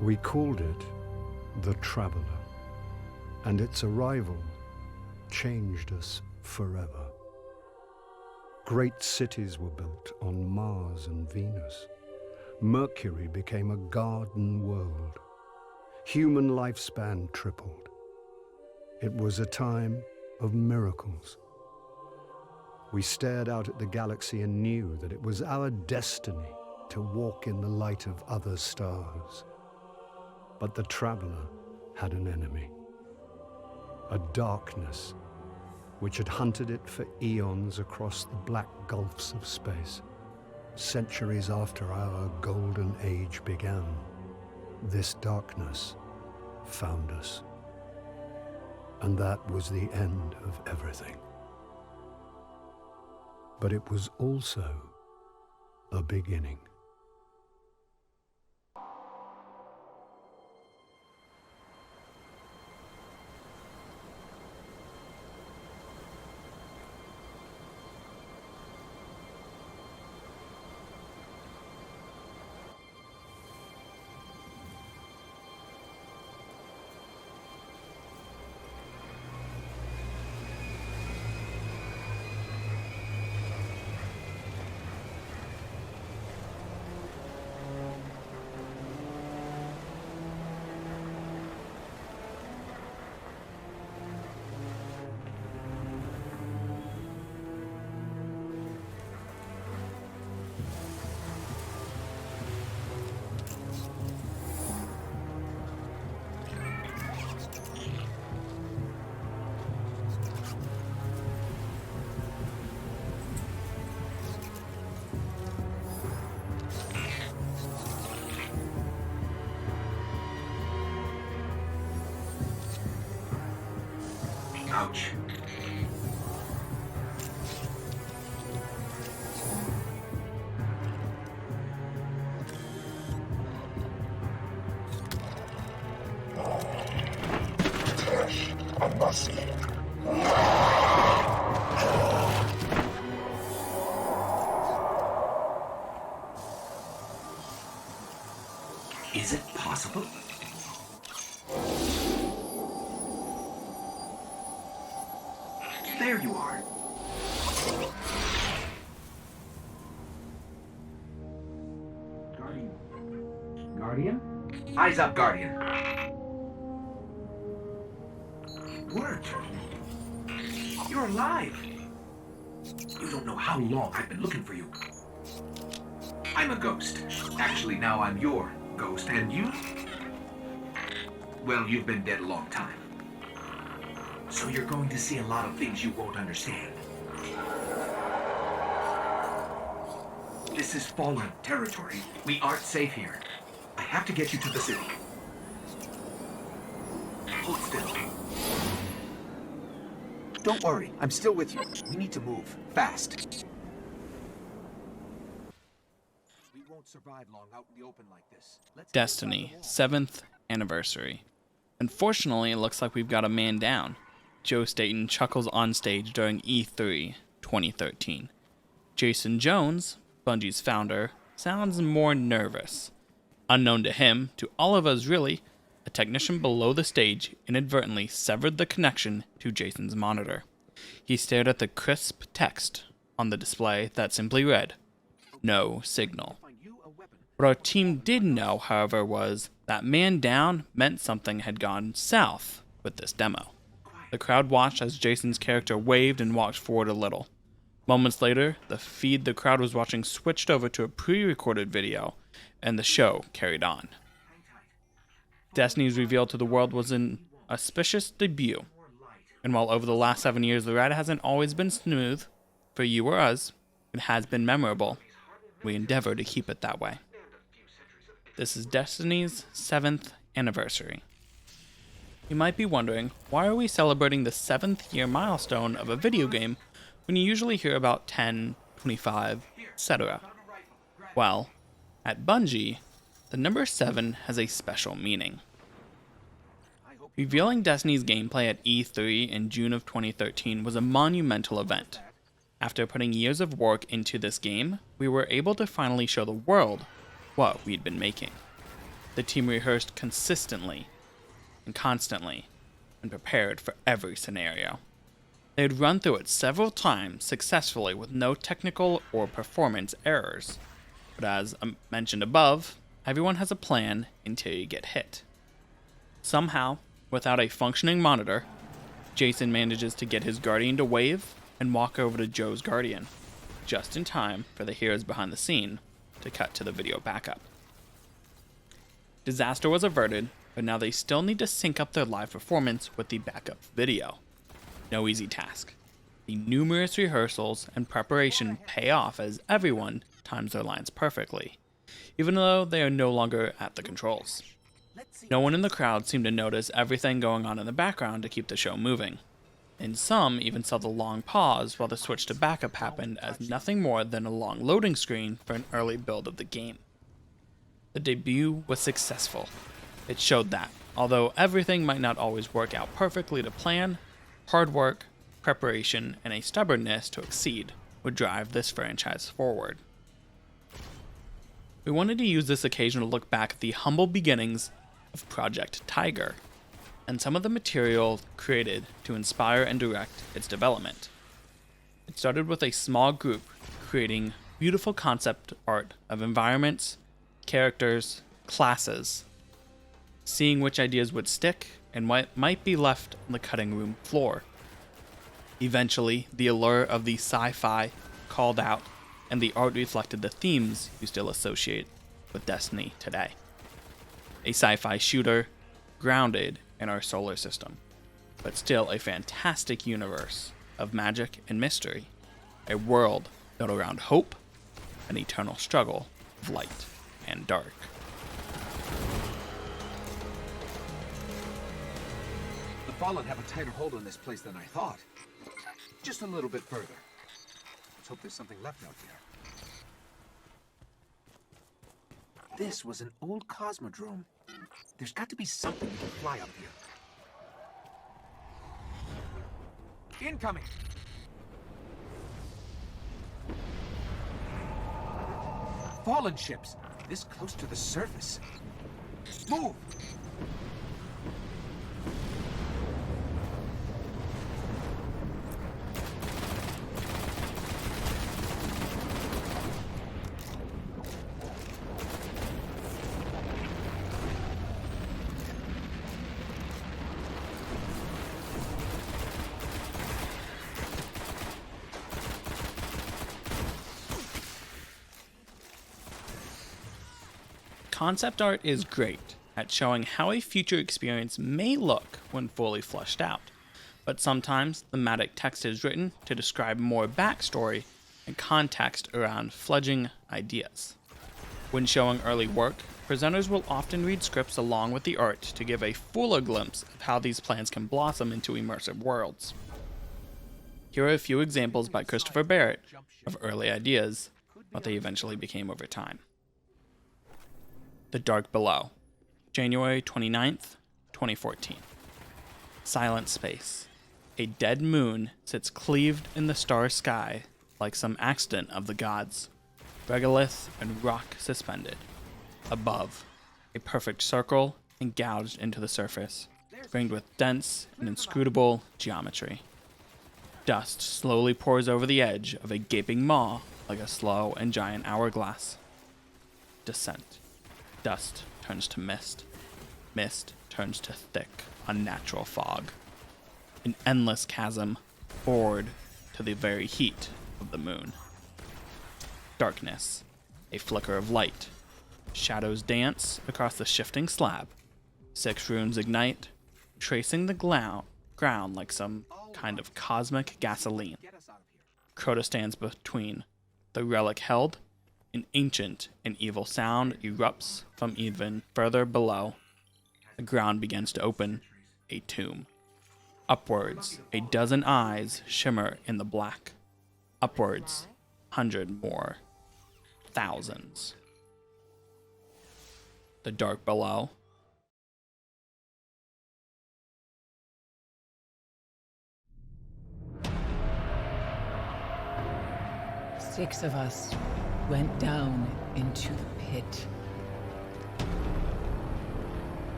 We called it the Traveler, and its arrival changed us forever. Great cities were built on Mars and Venus. Mercury became a garden world. Human lifespan tripled. It was a time of miracles. We stared out at the galaxy and knew that it was our destiny to walk in the light of other stars. But the Traveler had an enemy, a darkness which had hunted it for eons across the black gulfs of space. Centuries after our golden age began, this darkness found us. And that was the end of everything. But it was also a beginning. Ouch. Is it possible? There you are. Guardian? Eyes up, Guardian. Worked. You're alive. You don't know how long I've been looking for you. I'm a ghost. Actually, now I'm your ghost, and you? Well, you've been dead a long time. So you're going to see a lot of things you won't understand. This is fallen territory. We aren't safe here. I have to get you to the city. Hold still. Don't worry, I'm still with you. We need to move, fast. We won't survive long out in the open like this. Destiny, 7th anniversary. Unfortunately, it looks like we've got a man down. Joe Staten chuckles on stage during E3 2013. Jason Jones, Bungie's founder, sounds more nervous. Unknown to him, to all of us really, a technician below the stage inadvertently severed the connection to Jason's monitor. He stared at the crisp text on the display that simply read, "No signal." What our team did know, however, was that man down meant something had gone south with this demo. The crowd watched as Jason's character waved and walked forward a little. Moments later, the feed the crowd was watching switched over to a pre-recorded video, and the show carried on. Destiny's reveal to the world was an auspicious debut, and while over the last 7 years the ride hasn't always been smooth, for you or us, it has been memorable. We endeavor to keep it that way. This is Destiny's 7th anniversary. You might be wondering, why are we celebrating the 7th year milestone of a video game when you usually hear about 10, 25, etc.? Well, at Bungie, the number 7 has a special meaning. Revealing Destiny's gameplay at E3 in June of 2013 was a monumental event. After putting years of work into this game, we were able to finally show the world what we'd been making. The team rehearsed consistently and constantly and prepared for every scenario. They had run through it several times successfully with no technical or performance errors. But as mentioned above, everyone has a plan until you get hit. Somehow, without a functioning monitor, Jason manages to get his Guardian to wave and walk over to Joe's Guardian, just in time for the heroes behind the scene to cut to the video backup. Disaster was averted, but now they still need to sync up their live performance with the backup video. No easy task. The numerous rehearsals and preparation pay off as everyone times their lines perfectly, even though they are no longer at the controls. No one in the crowd seemed to notice everything going on in the background to keep the show moving, and some even saw the long pause while the switch to backup happened as nothing more than a long loading screen for an early build of the game. The debut was successful. It showed that, although everything might not always work out perfectly to plan, hard work, preparation, and a stubbornness to exceed would drive this franchise forward. We wanted to use this occasion to look back at the humble beginnings of Project Tiger, and some of the material created to inspire and direct its development. It started with a small group creating beautiful concept art of environments, characters, classes, seeing which ideas would stick and what might be left on the cutting room floor. Eventually, the allure of the sci-fi called out, and the art reflected the themes you still associate with Destiny today. A sci-fi shooter, grounded in our solar system, but still a fantastic universe of magic and mystery, a world built around hope, an eternal struggle of light and dark. The Fallen have a tighter hold on this place than I thought. Just a little bit further. Let's hope there's something left out there. This was an old cosmodrome. There's got to be something we can fly up here. Incoming! Fallen ships, this close to the surface. Move! Concept art is great at showing how a future experience may look when fully fleshed out, but sometimes thematic text is written to describe more backstory and context around fledgling ideas. When showing early work, presenters will often read scripts along with the art to give a fuller glimpse of how these plans can blossom into immersive worlds. Here are a few examples by Christopher Barrett of early ideas, what they eventually became over time. The Dark Below, January 29th, 2014. Silent space. A dead moon sits cleaved in the star sky like some accident of the gods, regolith and rock suspended. Above, a perfect circle and gouged into the surface, ringed with dense and inscrutable geometry. Dust slowly pours over the edge of a gaping maw like a slow and giant hourglass. Descent. Dust turns to mist. Mist turns to thick, unnatural fog. An endless chasm, bored to the very heat of the moon. Darkness. A flicker of light. Shadows dance across the shifting slab. 6 runes ignite, tracing the ground like some kind of cosmic gasoline. Crota stands between the relic held. An ancient and evil sound erupts from even further below. The ground begins to open, a tomb. Upwards, a dozen eyes shimmer in the black. Upwards, 100 more. Thousands. The dark below. Six of us went down into the pit.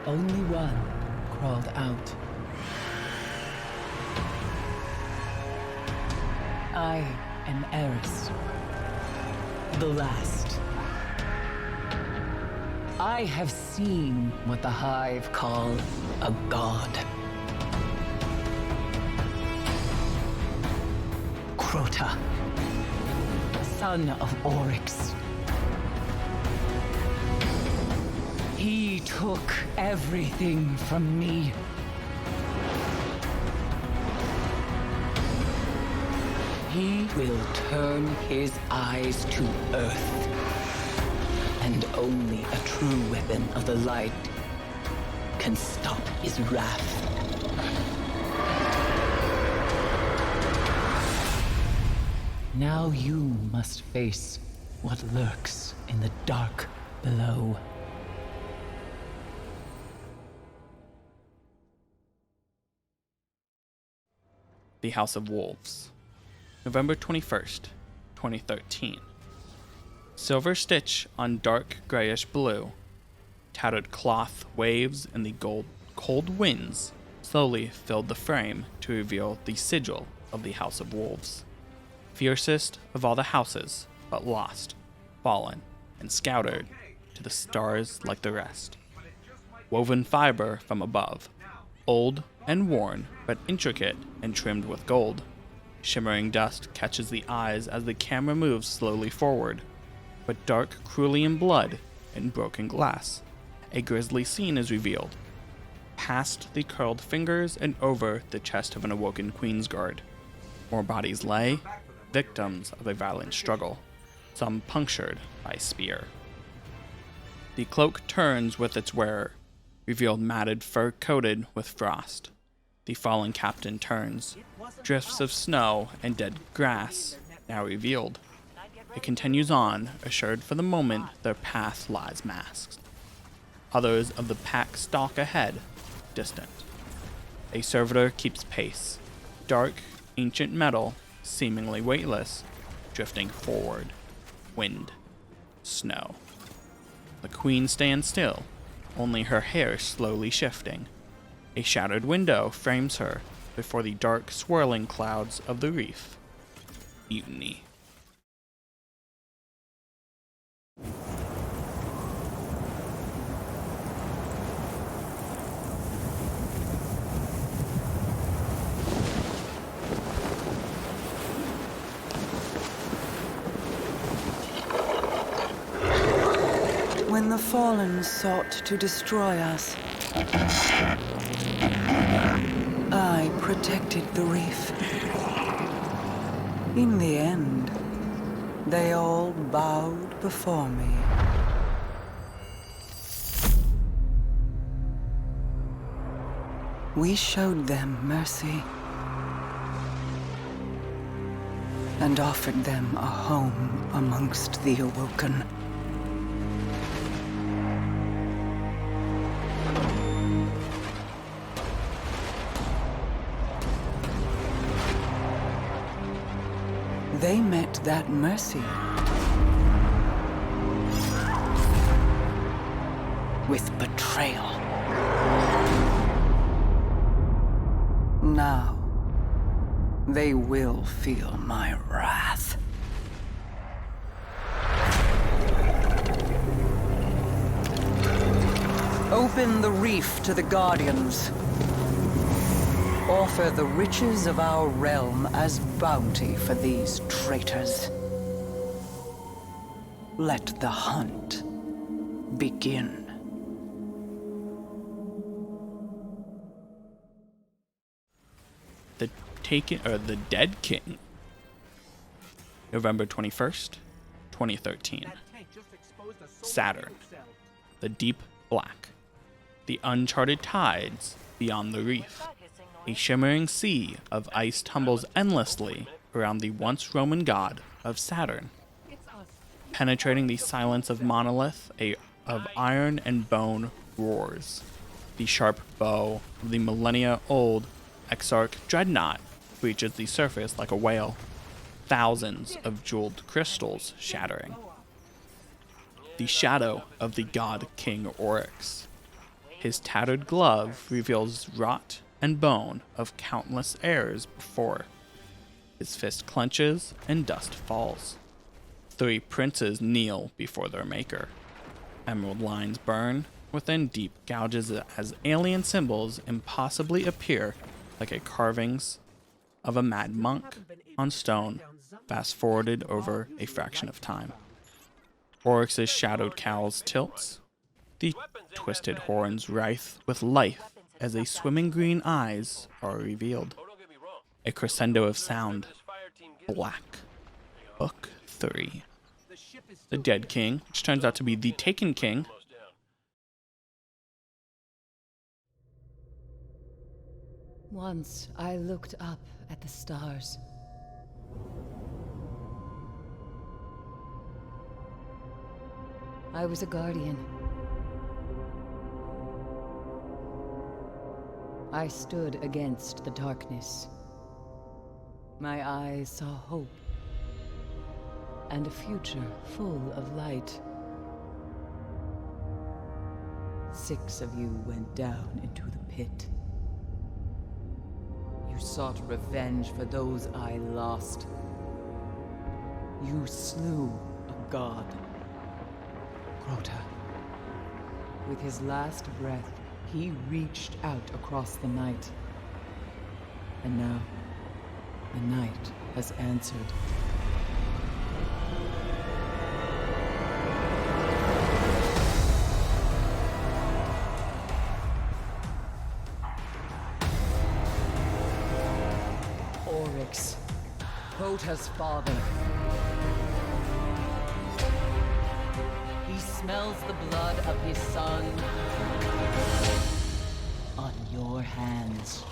Only one crawled out. I am Eris, the last. I have seen what the Hive call a god. Crota, son of Oryx. He took everything from me. He will turn his eyes to Earth. And only a true weapon of the light can stop his wrath. Now you must face what lurks in the dark below. The House of Wolves. November 21st, 2013. Silver stitch on dark grayish blue. Tattered cloth waves in the cold winds slowly filled the frame to reveal the sigil of the House of Wolves. Fiercest of all the houses, but lost, fallen, and scattered to the stars like the rest. Woven fiber from above, old and worn, but intricate and trimmed with gold. Shimmering dust catches the eyes as the camera moves slowly forward, but dark cerulean blood and broken glass. A grisly scene is revealed, past the curled fingers and over the chest of an awoken Queensguard. More bodies lay, victims of a violent struggle, some punctured by spear. The cloak turns with its wearer, revealed matted fur coated with frost. The fallen captain turns, drifts of snow and dead grass now revealed. It continues on, assured for the moment their path lies masked. Others of the pack stalk ahead, distant. A servitor keeps pace, dark, ancient metal, seemingly weightless, drifting forward. Wind, snow. The queen stands still, only her hair slowly shifting. A shattered window frames her before the dark, swirling clouds of the reef. Mutiny. When the Fallen sought to destroy us, I protected the reef. In the end, they all bowed before me. We showed them mercy and offered them a home amongst the Awoken. They met that mercy with betrayal. Now, they will feel my wrath. Open the reef to the Guardians. Offer the riches of our realm as bounty for these traitors. Let the hunt begin. the Dead King. November 21st, 2013. Saturn, the deep black, the uncharted tides beyond the reef. A shimmering sea of ice tumbles endlessly around the once Roman god of Saturn. Penetrating the silence of monolith, of iron and bone roars. The sharp bow of the millennia-old Exarch dreadnought breaches the surface like a whale, thousands of jeweled crystals shattering. The shadow of the god King Oryx. His tattered glove reveals rot and bone of countless heirs before. His fist clenches and dust falls. 3 princes kneel before their maker. Emerald lines burn within deep gouges as alien symbols impossibly appear like a carvings of a mad monk on stone, fast-forwarded over a fraction of time. Oryx's shadowed cowls tilts, the twisted horns writhe with life as a swimming green eyes are revealed. A crescendo of sound. Black. Book 3. The Dead King, which turns out to be the Taken King. Once I looked up at the stars. I was a guardian. I stood against the darkness. My eyes saw hope and a future full of light. 6 of you went down into the pit. You sought revenge for those I lost. You slew a god. Crota. With his last breath, he reached out across the night. And now, the night has answered. Oryx, Crota's father. He smells the blood of his son on your hands.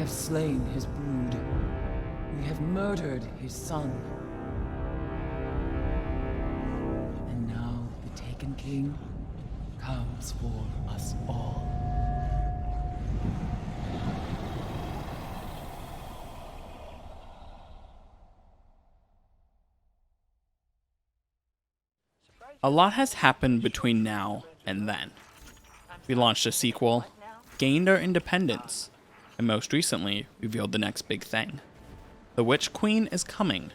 Slain his brood. We have murdered his son. And now the Taken King comes for us all. A lot has happened between now and then. We launched a sequel, gained our independence, and most recently revealed the next big thing. The Witch Queen is coming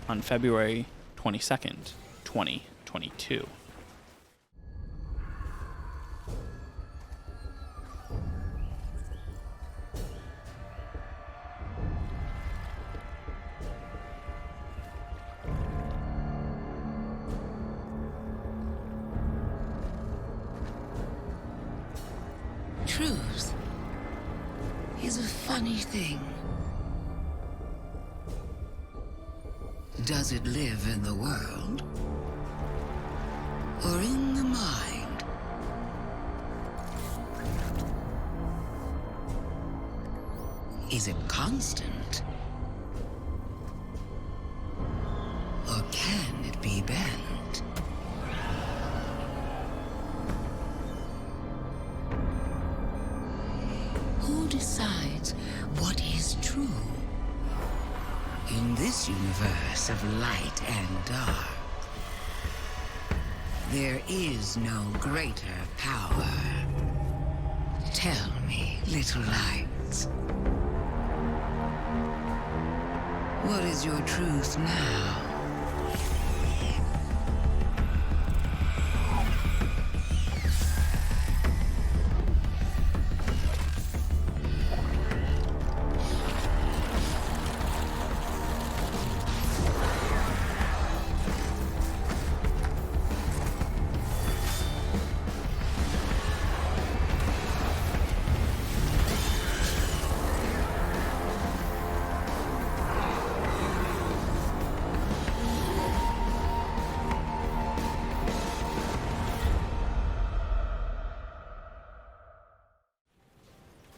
on February 22nd, 2022. Truth is a funny thing. Does it live in the world? Or in the mind? Is it constant? Or can it be bent? Who decides what is true? In this universe of light and dark, there is no greater power Tell me, little light, what is your truth now?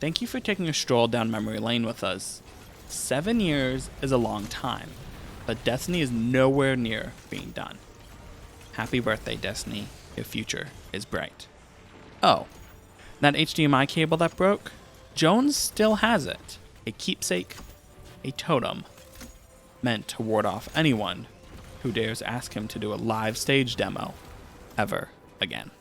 Thank you for taking a stroll down memory lane with us. 7 years is a long time, but Destiny is nowhere near being done. Happy birthday, Destiny. Your future is bright. Oh, that HDMI cable that broke? Jones still has it. A keepsake, a totem, meant to ward off anyone who dares ask him to do a live stage demo ever again.